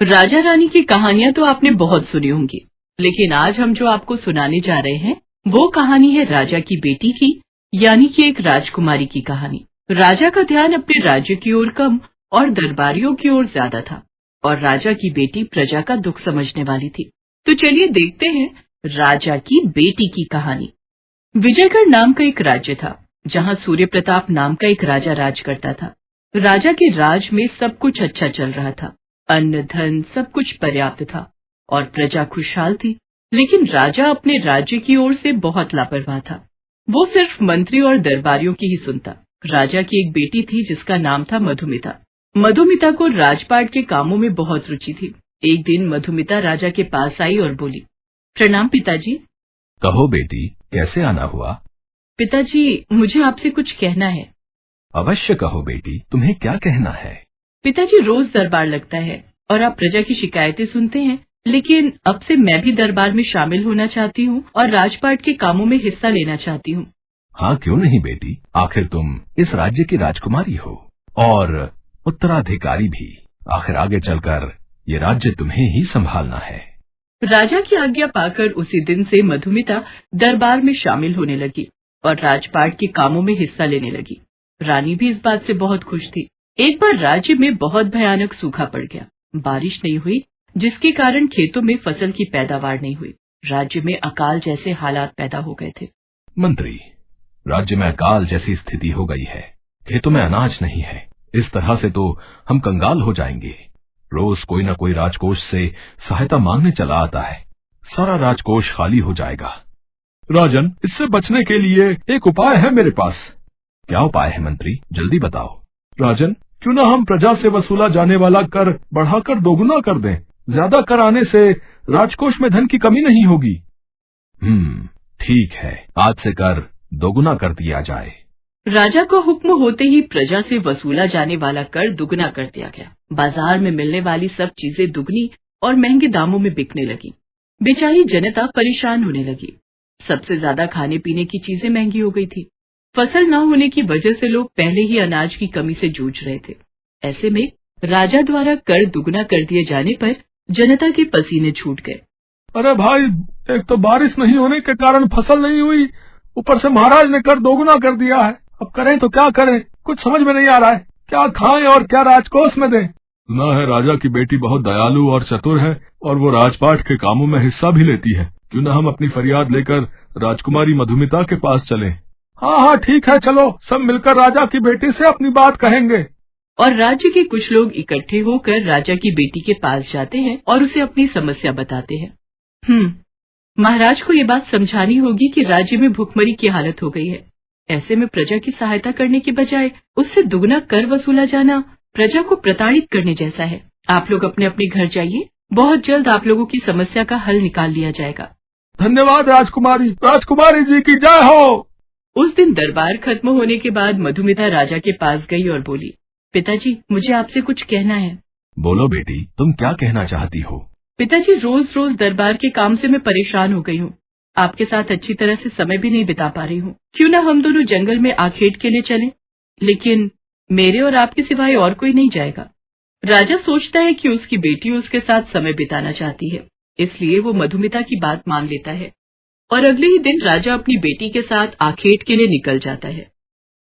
राजा रानी की कहानियां तो आपने बहुत सुनी होंगी, लेकिन आज हम जो आपको सुनाने जा रहे हैं वो कहानी है राजा की बेटी की, यानी कि एक राजकुमारी की कहानी। राजा का ध्यान अपने राज्य की ओर कम और दरबारियों की ओर ज्यादा था, और राजा की बेटी प्रजा का दुख समझने वाली थी। तो चलिए देखते हैं राजा की बेटी की कहानी। विजयगढ़ नाम का एक राज्य था, जहाँ सूर्य प्रताप नाम का एक राजा राज करता था। राजा के राज में सब कुछ अच्छा चल रहा था, अन्न धन सब कुछ पर्याप्त था और प्रजा खुशहाल थी। लेकिन राजा अपने राज्य की ओर से बहुत लापरवाह था। वो सिर्फ मंत्री और दरबारियों की ही सुनता। राजा की एक बेटी थी जिसका नाम था मधुमिता। मधुमिता को राजपाट के कामों में बहुत रुचि थी। एक दिन मधुमिता राजा के पास आई और बोली, प्रणाम पिताजी। कहो बेटी, कैसे आना हुआ? पिताजी, मुझे आपसे कुछ कहना है। अवश्य कहो बेटी, तुम्हें क्या कहना है? पिताजी, रोज दरबार लगता है और आप प्रजा की शिकायतें सुनते हैं, लेकिन अब से मैं भी दरबार में शामिल होना चाहती हूँ और राजपाट के कामों में हिस्सा लेना चाहती हूँ। हाँ, क्यों नहीं बेटी, आखिर तुम इस राज्य की राजकुमारी हो और उत्तराधिकारी भी। आखिर आगे चलकर ये राज्य तुम्हें ही संभालना है। राजा की आज्ञा पाकर उसी दिन से मधुमिता दरबार में शामिल होने लगी और राजपाट के कामों में हिस्सा लेने लगी। रानी भी इस बात से बहुत खुश थी। एक बार राज्य में बहुत भयानक सूखा पड़ गया। बारिश नहीं हुई, जिसके कारण खेतों में फसल की पैदावार नहीं हुई। राज्य में अकाल जैसे हालात पैदा हो गए थे। मंत्री, राज्य में अकाल जैसी स्थिति हो गई है। खेतों में अनाज नहीं है। इस तरह से तो हम कंगाल हो जाएंगे। रोज कोई न कोई राजकोष से सहायता मांगने चला आता है। सारा राजकोष खाली हो जाएगा। राजन, इससे बचने के लिए एक उपाय है मेरे पास। क्या उपाय है मंत्री, जल्दी बताओ। राजन, क्यों न हम प्रजा से वसूला जाने वाला कर बढ़ाकर दोगुना कर दें। ज्यादा कर आने से राजकोष में धन की कमी नहीं होगी। ठीक है, आज से कर दोगुना कर दिया जाए। राजा का हुक्म होते ही प्रजा से वसूला जाने वाला कर दुगना कर दिया गया। बाजार में मिलने वाली सब चीजें दुगनी और महंगे दामों में बिकने लगी। बेचारी जनता परेशान होने लगी। सबसे ज्यादा खाने पीने की चीजें महंगी हो गई थी। फसल न होने की वजह से लोग पहले ही अनाज की कमी से जूझ रहे थे। ऐसे में राजा द्वारा कर दुगना कर दिए जाने पर जनता के पसीने छूट गए। अरे भाई, एक तो बारिश नहीं होने के कारण फसल नहीं हुई, ऊपर से महाराज ने कर दोगुना कर दिया है। अब करें तो क्या करें, कुछ समझ में नहीं आ रहा है। क्या खाएं और क्या राजकोष में दें। सुना है राजा की बेटी बहुत दयालु और चतुर है और वो राजपाट के कामों में हिस्सा भी लेती है। क्यों न हम अपनी फरियाद लेकर राजकुमारी मधुमिता के पास चलें। हाँ, ठीक है, चलो सब मिलकर राजा की बेटी से अपनी बात कहेंगे। और राज्य के कुछ लोग इकट्ठे होकर राजा की बेटी के पास जाते हैं और उसे अपनी समस्या बताते हैं। महाराज को ये बात समझानी होगी कि राज्य में भूखमरी की हालत हो गई है। ऐसे में प्रजा की सहायता करने के बजाय उससे दुगना कर वसूला जाना प्रजा को प्रताड़ित करने जैसा है। आप लोग अपने अपने घर जाइए, बहुत जल्द आप लोगों की समस्या का हल निकाल लिया जाएगा। धन्यवाद राजकुमारी, राजकुमारी जी की जय हो। उस दिन दरबार खत्म होने के बाद मधुमिता राजा के पास गई और बोली, पिताजी, मुझे आपसे कुछ कहना है। बोलो बेटी, तुम क्या कहना चाहती हो? पिताजी, रोज रोज दरबार के काम से मैं परेशान हो गई हूँ। आपके साथ अच्छी तरह से समय भी नहीं बिता पा रही हूँ। क्यों न हम दोनों जंगल में आखेट के लिए चलें? लेकिन मेरे और आपके सिवाय और कोई नहीं जाएगा। राजा सोचता है कि उसकी बेटी उसके साथ समय बिताना चाहती है, इसलिए वो मधुमिता की बात मान लेता है और अगले ही दिन राजा अपनी बेटी के साथ आखेट के लिए निकल जाता है।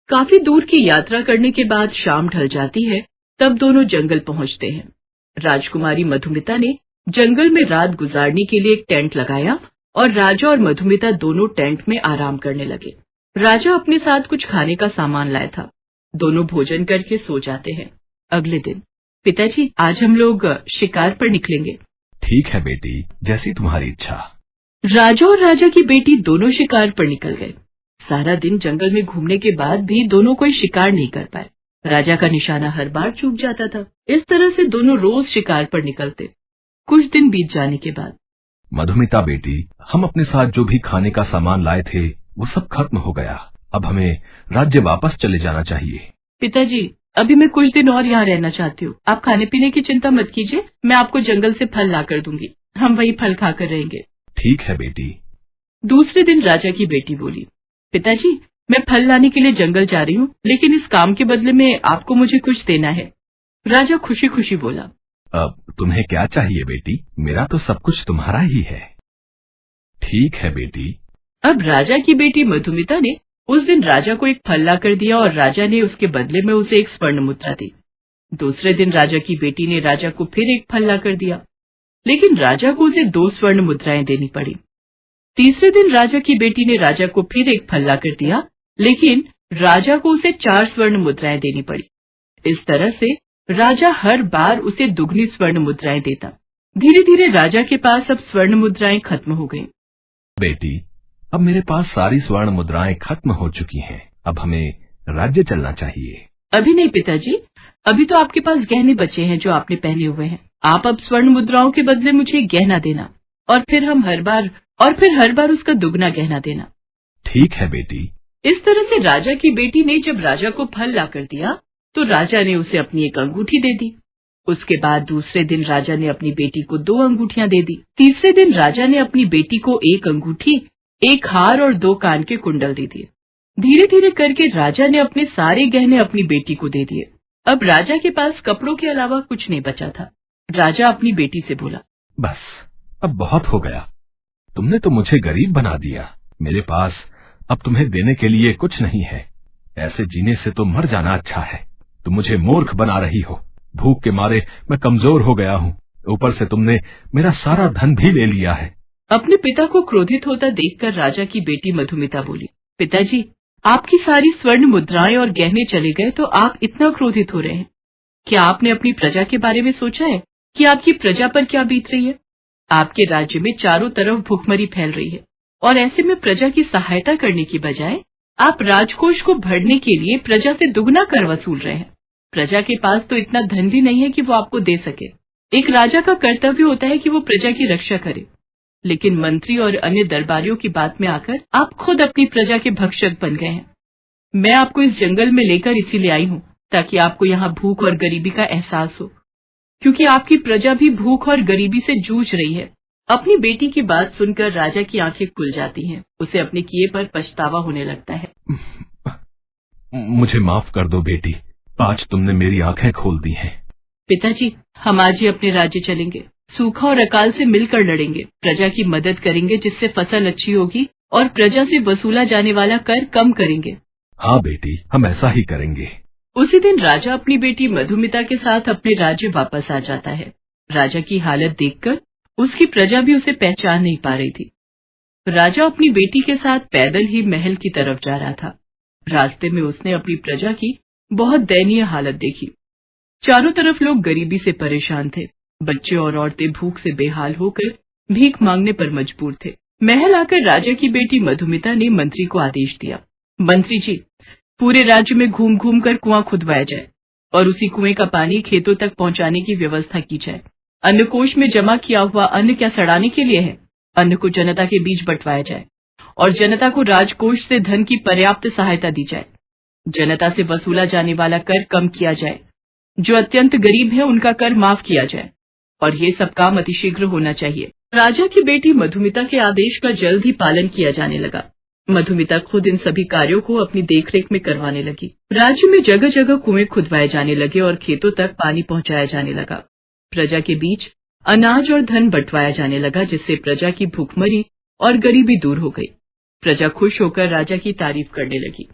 काफी दूर की यात्रा करने के बाद शाम ढल जाती है, तब दोनों जंगल पहुंचते हैं। राजकुमारी मधुमिता ने जंगल में रात गुजारने के लिए एक टेंट लगाया और राजा और मधुमिता दोनों टेंट में आराम करने लगे। राजा अपने साथ कुछ खाने का सामान लाया था। दोनों भोजन करके सो जाते हैं। अगले दिन, पिताजी, आज हम लोग शिकार पर निकलेंगे। ठीक है बेटी, जैसी तुम्हारी इच्छा। राजा और राजा की बेटी दोनों शिकार पर निकल गए। सारा दिन जंगल में घूमने के बाद भी दोनों कोई शिकार नहीं कर पाए। राजा का निशाना हर बार चूक जाता था। इस तरह से दोनों रोज शिकार पर निकलते। कुछ दिन बीत जाने के बाद, मधुमिता बेटी, हम अपने साथ जो भी खाने का सामान लाए थे वो सब खत्म हो गया। अब हमें राज्य वापस चले जाना चाहिए। पिताजी, अभी मैं कुछ दिन और यहाँ रहना चाहती हूँ। आप खाने पीने की चिंता मत कीजिए, मैं आपको जंगल से फल ला कर दूंगी। हम वही फल खाकर रहेंगे। ठीक है बेटी। दूसरे दिन राजा की बेटी बोली, पिताजी, मैं फल लाने के लिए जंगल जा रही हूँ, लेकिन इस काम के बदले में आपको मुझे कुछ देना है। राजा खुशी खुशी बोला, अब तुम्हें क्या चाहिए बेटी? मेरा तो सब कुछ तुम्हारा ही है। ठीक है बेटी। अब राजा की बेटी मधुमिता ने उस दिन राजा को एक फल ला कर दिया और राजा ने उसके बदले में उसे एक स्वर्ण मुद्रा दी। दूसरे दिन राजा की बेटी ने राजा को फिर एक फल ला कर दिया, लेकिन राजा को उसे 2 स्वर्ण मुद्राएं देनी पड़ी। तीसरे दिन राजा की बेटी ने राजा को फिर एक फल ला कर दिया, लेकिन राजा को उसे 4 स्वर्ण मुद्राएं देनी पड़ी। इस तरह से राजा हर बार उसे दुगनी स्वर्ण मुद्राएं देता। धीरे धीरे राजा के पास अब स्वर्ण मुद्राएं खत्म हो गईं। बेटी, अब मेरे पास सारी स्वर्ण मुद्राएं खत्म हो चुकी हैं। अब हमें राज्य चलना चाहिए। अभी नहीं पिताजी, अभी तो आपके पास गहने बचे हैं जो आपने पहने हुए हैं। आप अब स्वर्ण मुद्राओं के बदले मुझे गहना देना और फिर हर बार उसका दुगना गहना देना। ठीक है बेटी। इस तरह से राजा की बेटी ने जब राजा को फल ला कर दिया तो राजा ने उसे अपनी एक अंगूठी दे दी। उसके बाद दूसरे दिन राजा ने अपनी बेटी को 2 अंगूठियां दे दी। तीसरे दिन राजा ने अपनी बेटी को 1 अंगूठी, 1 हार और 2 कान के कुंडल दे दिए। धीरे धीरे करके राजा ने अपने सारे गहने अपनी बेटी को दे दिए। अब राजा के पास कपड़ों के अलावा कुछ नहीं बचा था। राजा अपनी बेटी से बोला, बस अब बहुत हो गया। तुमने तो मुझे गरीब बना दिया। मेरे पास अब तुम्हें देने के लिए कुछ नहीं है। ऐसे जीने से तो मर जाना अच्छा है। तुम मुझे मूर्ख बना रही हो। भूख के मारे मैं कमजोर हो गया हूँ। ऊपर से तुमने मेरा सारा धन भी ले लिया है। अपने पिता को क्रोधित होता देखकर राजा की बेटी मधुमिता बोली, पिताजी, आपकी सारी स्वर्ण मुद्राएं और गहने चले गए तो आप इतना क्रोधित हो रहे हैं। क्या आपने अपनी प्रजा के बारे में सोचा है कि आपकी प्रजा पर क्या बीत रही है? आपके राज्य में चारों तरफ भुखमरी फैल रही है और ऐसे में प्रजा की सहायता करने की बजाय आप राजकोष को भरने के लिए प्रजा से दुगना कर वसूल रहे हैं। प्रजा के पास तो इतना धन भी नहीं है कि वो आपको दे सके। एक राजा का कर्तव्य होता है कि वो प्रजा की रक्षा करे, लेकिन मंत्री और अन्य दरबारियों की बात में आकर आप खुद अपनी प्रजा के भक्षक बन गए हैं। मैं आपको इस जंगल में लेकर इसीलिए आई हूँ ताकि आपको यहाँ भूख और गरीबी का एहसास हो, क्योंकि आपकी प्रजा भी भूख और गरीबी से जूझ रही है। अपनी बेटी की बात सुनकर राजा की आंखें खुल जाती हैं। उसे अपने किए पर पछतावा होने लगता है। मुझे माफ कर दो बेटी, आज तुमने मेरी आंखें खोल दी हैं। पिताजी, हम आज ही अपने राज्य चलेंगे। सूखा और अकाल से मिलकर लड़ेंगे। प्रजा की मदद करेंगे जिससे फसल अच्छी होगी और प्रजा से वसूला जाने वाला कर कम करेंगे। हाँ बेटी, हम ऐसा ही करेंगे। उसी दिन राजा अपनी बेटी मधुमिता के साथ अपने राज्य वापस आ जाता है। राजा की हालत देखकर उसकी प्रजा भी उसे पहचान नहीं पा रही थी। राजा अपनी बेटी के साथ पैदल ही महल की तरफ जा रहा था। रास्ते में उसने अपनी प्रजा की बहुत दयनीय हालत देखी। चारों तरफ लोग गरीबी से परेशान थे। बच्चे और औरतें भूख से बेहाल होकर भीख मांगने पर मजबूर थे। महल आकर राजा की बेटी मधुमिता ने मंत्री को आदेश दिया, मंत्री जी, पूरे राज्य में घूम घूम कर कुआं खुदवाया जाए और उसी कुएं का पानी खेतों तक पहुंचाने की व्यवस्था की जाए। अन्नकोष में जमा किया हुआ अन्न क्या सड़ाने के लिए है? अन्न को जनता के बीच बंटवाया जाए और जनता को राजकोष से धन की पर्याप्त सहायता दी जाए। जनता से वसूला जाने वाला कर कम किया जाए। जो अत्यंत गरीब है उनका कर माफ किया जाए और ये सब काम अतिशीघ्र होना चाहिए। राजा की बेटी मधुमिता के आदेश का जल्द ही पालन किया जाने लगा। मधुमिता खुद इन सभी कार्यों को अपनी देखरेख में करवाने लगी। राज्य में जगह जगह कुएं खुदवाए जाने लगे और खेतों तक पानी पहुंचाया जाने लगा। प्रजा के बीच अनाज और धन बंटवाया जाने लगा, जिससे प्रजा की भूखमरी और गरीबी दूर हो गई। प्रजा खुश होकर राजा की तारीफ करने लगी।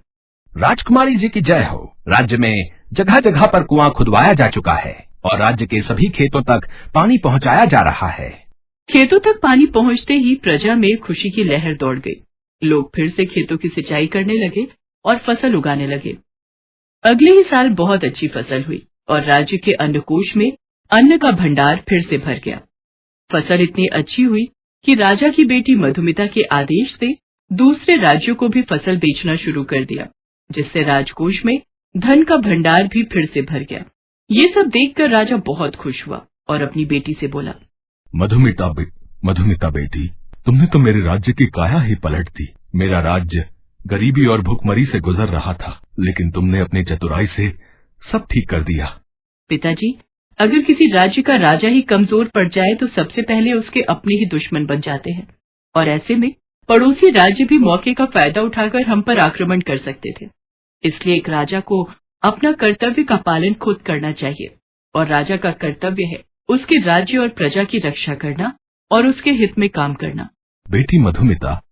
राजकुमारी जी की जय हो। राज्य में जगह जगह पर कुआं खुदवाया जा चुका है और राज्य के सभी खेतों तक पानी पहुंचाया जा रहा है। खेतों तक पानी पहुंचते ही प्रजा में खुशी की लहर दौड़ गई। लोग फिर से खेतों की सिंचाई करने लगे और फसल उगाने लगे। अगले ही साल बहुत अच्छी फसल हुई और राज्य के अन्नकोष में अन्न का भंडार फिर से भर गया। फसल इतनी अच्छी हुई कि राजा की बेटी मधुमिता के आदेश से दूसरे राज्यों को भी फसल बेचना शुरू कर दिया, जिससे राजकोष में धन का भंडार भी फिर से भर गया। ये सब देखकर राजा बहुत खुश हुआ और अपनी बेटी से बोला, मधुमिता बेटी, तुमने तो मेरे राज्य की काया ही पलट दी। मेरा राज्य गरीबी और भूखमरी से गुजर रहा था, लेकिन तुमने अपनी चतुराई से सब ठीक कर दिया। पिताजी, अगर किसी राज्य का राजा ही कमजोर पड़ जाए तो सबसे पहले उसके अपने ही दुश्मन बन जाते हैं और ऐसे में पड़ोसी राज्य भी मौके का फायदा उठाकर हम पर आक्रमण कर सकते थे। इसलिए एक राजा को अपना कर्तव्य का पालन खुद करना चाहिए और राजा का कर्तव्य है उसके राज्य और प्रजा की रक्षा करना और उसके हित में काम करना। बेटी मधुमिता,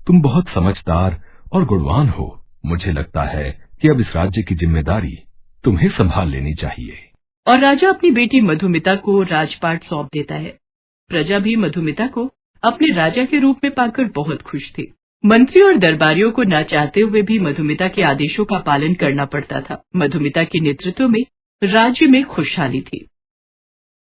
तुम बहुत समझदार और गुणवान हो। मुझे लगता है कि अब इस राज्य की जिम्मेदारी तुम्हें संभाल लेनी चाहिए। और राजा अपनी बेटी मधुमिता को राजपाट सौंप देता है। प्रजा भी मधुमिता को अपने राजा के रूप में पाकर बहुत खुश थी। मंत्री और दरबारियों को न चाहते हुए भी मधुमिता के आदेशों का पालन करना पड़ता था। मधुमिता के नेतृत्व में राज्य में खुशहाली थी।